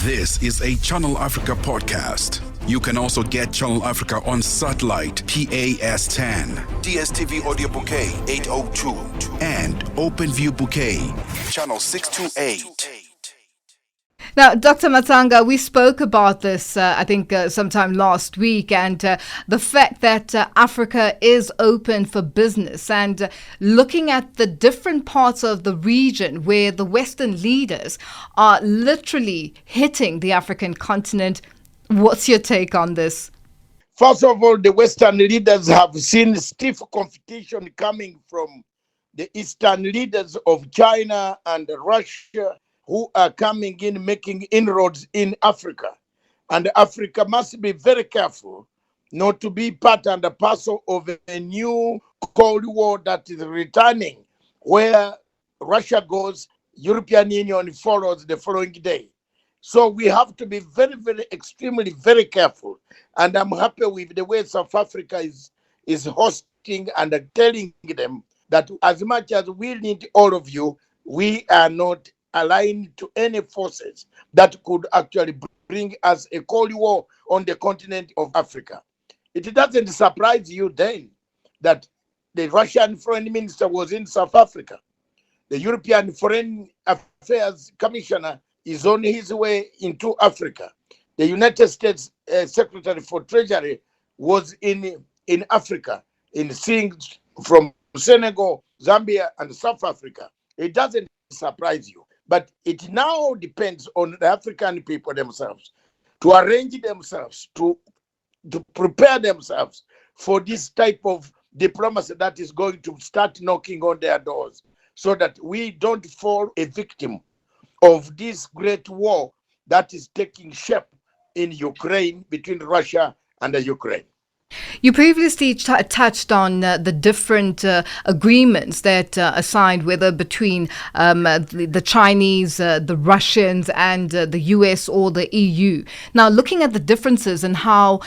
This is a Channel Africa podcast. You can also get Channel Africa on satellite, PAS10, DSTV Audio Bouquet 802, and OpenView Bouquet, Channel 628. Now, Dr. Matanga, we spoke about this, I think, sometime last week, and the fact that Africa is open for business, and looking at the different parts of the region where the Western leaders are literally hitting the African continent. What's your take on this? First of all, the Western leaders have seen stiff competition coming from the Eastern leaders of China and Russia, who are coming in, making inroads in Africa. And Africa must be very careful not to be part and parcel of a new Cold War that is returning, where Russia goes, European Union follows the following day. So we have to be very, very, extremely, very careful. And I'm happy with the way South Africa is hosting and telling them that as much as we need all of you, we are not aligned to any forces that could actually bring us a Cold War on the continent of Africa. It doesn't surprise you then that the Russian foreign minister was in South Africa. The European Foreign Affairs Commissioner is on his way into Africa. The United States Secretary for Treasury was in Africa, in seeing from Senegal, Zambia, and South Africa. It doesn't surprise you. But it now depends on the African people themselves to arrange themselves, to prepare themselves for this type of diplomacy that is going to start knocking on their doors, so that we don't fall a victim of this great war that is taking shape in Ukraine, between Russia and Ukraine. You previously touched on the different agreements that are signed, whether between the Chinese, the Russians, and the US or the EU. Now, looking at the differences and how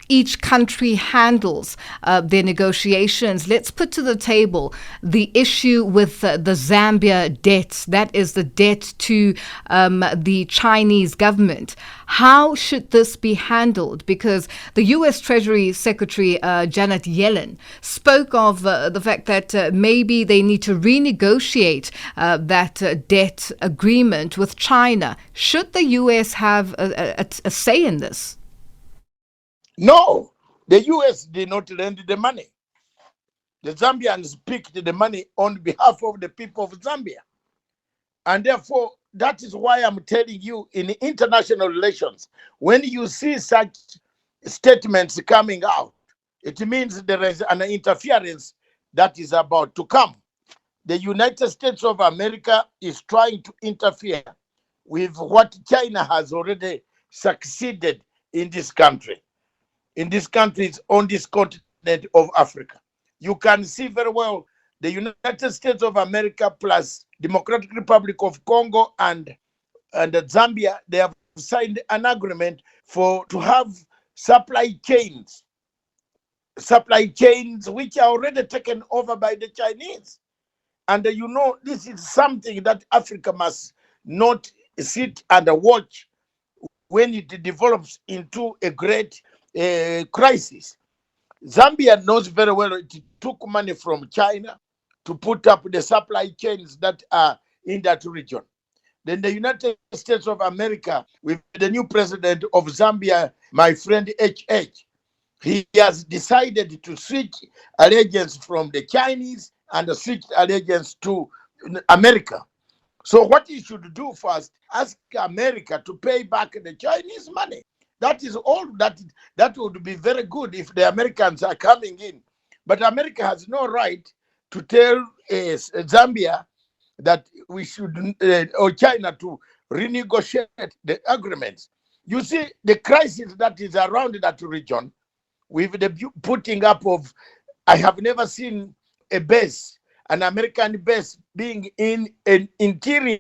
each country handles their negotiations, let's put to the table the issue with the Zambia debt. That is the debt to the Chinese government. How should this be handled? Because the U.S. Treasury Secretary Janet Yellen spoke of the fact that maybe they need to renegotiate that debt agreement with China. Should the U.S. have a say in this? No, the US did not lend the money. The Zambians picked the money on behalf of the people of Zambia. And therefore, that is why I'm telling you, in international relations, when you see such statements coming out, it means there is an interference that is about to come. The United States of America is trying to interfere with what China has already succeeded in this country. In these countries on this continent of Africa. You can see very well the United States of America plus Democratic Republic of Congo and Zambia, they have signed an agreement to have supply chains which are already taken over by the Chinese. And this is something that Africa must not sit and watch when it develops into a great crisis. Zambia knows very well it took money from China to put up the supply chains that are in that region. Then the United States of America, with the new president of Zambia, my friend HH, he has decided to switch allegiance from the Chinese and switch allegiance to America. So what he should do first, ask America to pay back the Chinese money. That is all. That would be very good if the Americans are coming in. But America has no right to tell Zambia that we should, or China, to renegotiate the agreements. You see, the crisis that is around that region, with the putting up of, I have never seen an American base being in an interior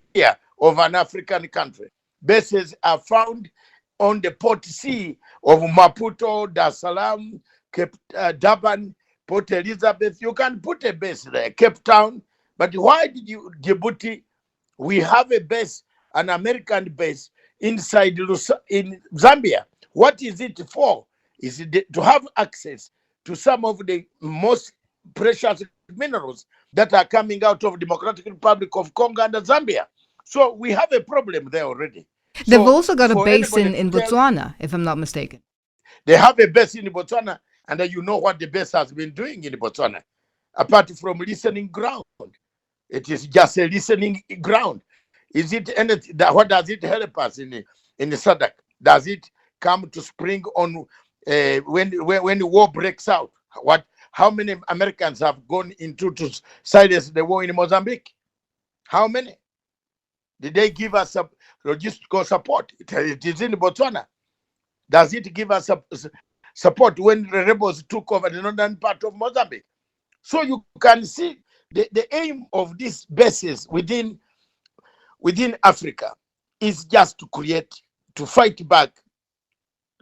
of an African country. Bases are found on the Port Sea of Maputo, Dar es Salaam, Durban, Port Elizabeth. You can put a base there, Cape Town. But why did Djibouti, we have a base, an American base inside in Zambia. What is it for? Is it to have access to some of the most precious minerals that are coming out of Democratic Republic of Congo and Zambia. So we have a problem there already. They've So also got a for base anybody in to tell, Botswana, if I'm not mistaken. they have a base in Botswana, and you know what the base has been doing in Botswana, apart from listening ground. It is just a listening ground. Is it anything? What does it help us in the SADC? Does it come to spring on when the war breaks out? What? How many Americans have gone into to silence the war in Mozambique? How many? Did they give us logistical support? It is in Botswana. Does it give us support when the rebels took over the northern part of Mozambique? So you can see the aim of these bases within Africa is just to fight back,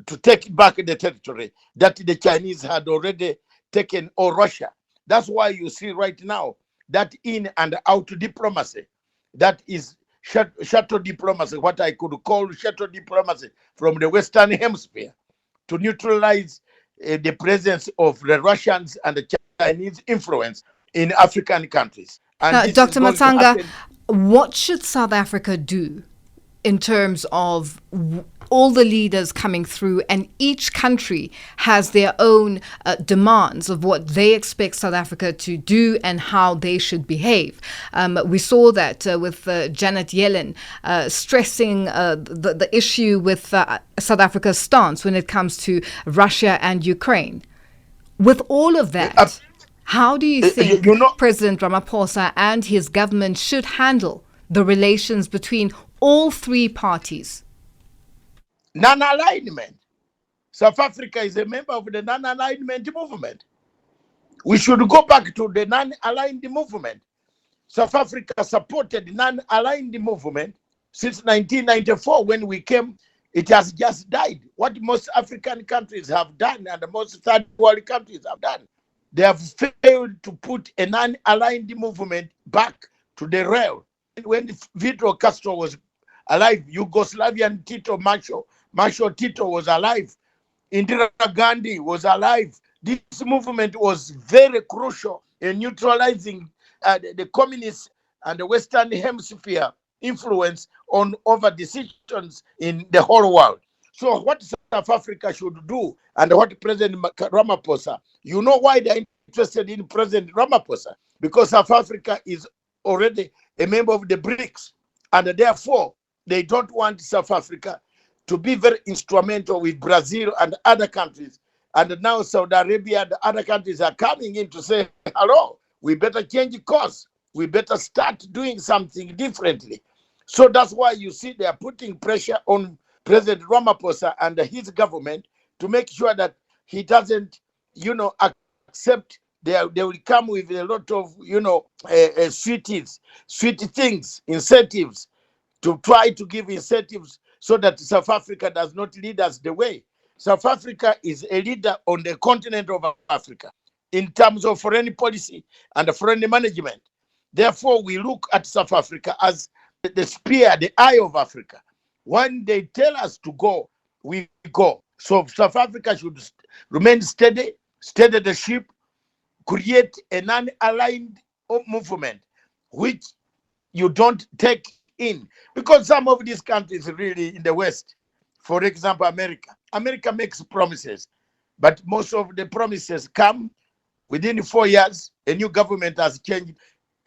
to take back the territory that the Chinese had already taken, or Russia. That's why you see right now that in and out diplomacy, that is shuttle diplomacy, what I could call shuttle diplomacy from the Western Hemisphere to neutralize the presence of the Russians and the Chinese influence in African countries. And Now, this is Dr. going to Matanga, happen. what should South Africa do in terms of all the leaders coming through, and each country has their own demands of what they expect South Africa to do and how they should behave. We saw that with Janet Yellen stressing the issue with South Africa's stance when it comes to Russia and Ukraine. With all of that, how do you think President Ramaphosa and his government should handle the relations between all three parties? Non-alignment. South Africa is a member of the non-alignment movement. We should go back to the non-aligned movement. South Africa supported the non-aligned movement since 1994 when we came. It has just died. What most African countries have done and most third world countries have done, they have failed to put a non-aligned movement back to the rail. When Fidel Castro was alive, Yugoslavian Tito Marshal Tito was alive, Indira Gandhi was alive. This movement was very crucial in neutralizing the communists and the Western Hemisphere influence over decisions in the whole world. So what South Africa should do, and what President Ramaphosa, you know why they're interested in President Ramaphosa? Because South Africa is already a member of the BRICS, and therefore they don't want South Africa to be very instrumental with Brazil and other countries. And now Saudi Arabia and other countries are coming in to say, hello, we better change course. We better start doing something differently. So that's why you see they are putting pressure on President Ramaphosa and his government to make sure that he doesn't, accept. They will come with a lot of, sweet things, incentives, to try to give incentives so that South Africa does not lead us the way. South Africa is a leader on the continent of Africa in terms of foreign policy and foreign management. Therefore, we look at South Africa as the spear, the eye of Africa. When they tell us to go, we go. So South Africa should remain steady the ship, create a non-aligned movement, which you don't take in. Because some of these countries really in the West, for example, America makes promises, but most of the promises come within 4 years, a new government has changed.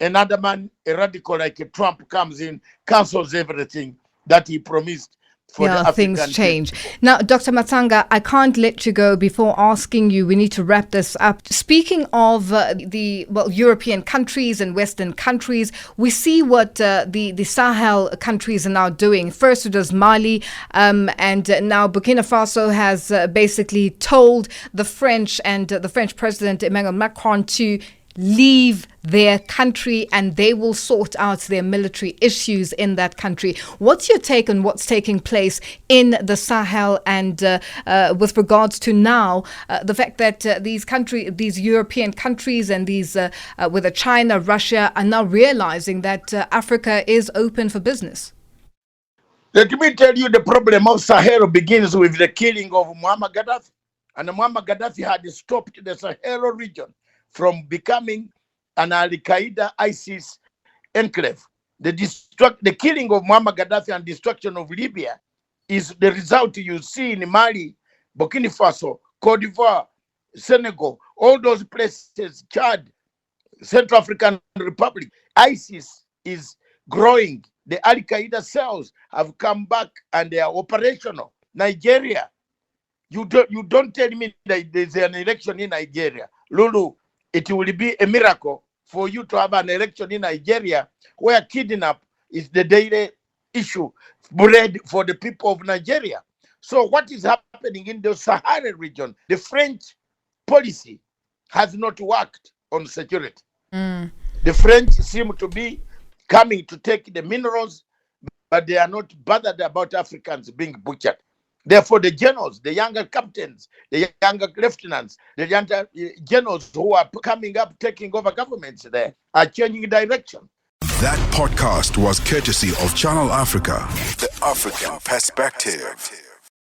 Another man, a radical like Trump, comes in, cancels everything that he promised. Things change. Now, Dr. Matanga, I can't let you go before asking you, we need to wrap this up. Speaking of the European countries and Western countries, we see what the Sahel countries are now doing. First it was Mali, and now Burkina Faso has basically told the French and the French President Emmanuel Macron to leave their country and they will sort out their military issues in that country. What's your take on what's taking place in the Sahel and with regards to now the fact that these European countries and these whether China, Russia are now realizing that Africa is open for business? Let me tell you, the problem of Sahel begins with the killing of Muammar Gaddafi. And Muammar Gaddafi had stopped the Sahel region from becoming an Al-Qaeda ISIS enclave. The killing of Muammar Gaddafi and destruction of Libya is the result you see in Mali, Burkina Faso, Cote d'Ivoire, Senegal, all those places, Chad, Central African Republic. ISIS is growing. The Al-Qaeda cells have come back and they are operational. Nigeria, you don't tell me that there's an election in Nigeria. Lulu, it will be a miracle for you to have an election in Nigeria where kidnap is the daily issue, bread for the people of Nigeria. So what is happening in the Sahara region? The French policy has not worked on security. The French seem to be coming to take the minerals, but they are not bothered about Africans being butchered. Therefore, the generals, the younger captains, the younger lieutenants, the younger generals who are coming up, taking over governments there, are changing direction. That podcast was courtesy of Channel Africa, the African perspective.